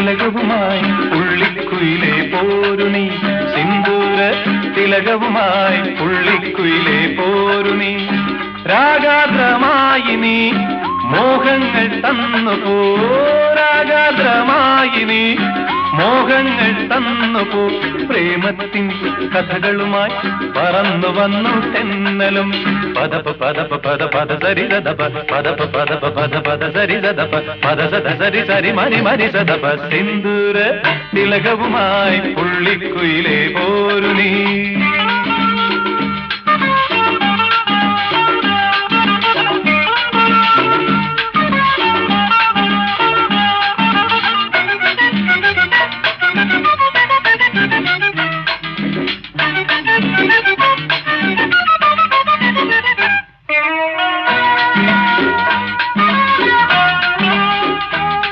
തിലകവുമായി പുള്ളിക്കുയിലേ പോരു നീ സിന്ദൂര തിലകവുമായി പുള്ളിക്കുയിലേ പോരു നീ രാഗാദ്രമായി നീ മോഹങ്ങൾ തന്നു പോ രാഗാദ്രമായി നീ മോഹങ്ങൾ തന്നു പോ പ്രേമത്തിൻ കഥകളുമായി പറന്നു വന്നു തെന്നലും പദപ പദപ പദ പദ സരി സദപ പദപ പദപ പദ പദ സരി സദപ പദ സദ സരി സരി മരി മരി സദപ സിന്ദൂര തിലകവുമായി പുള്ളിക്കുയിലേ പോരു നീ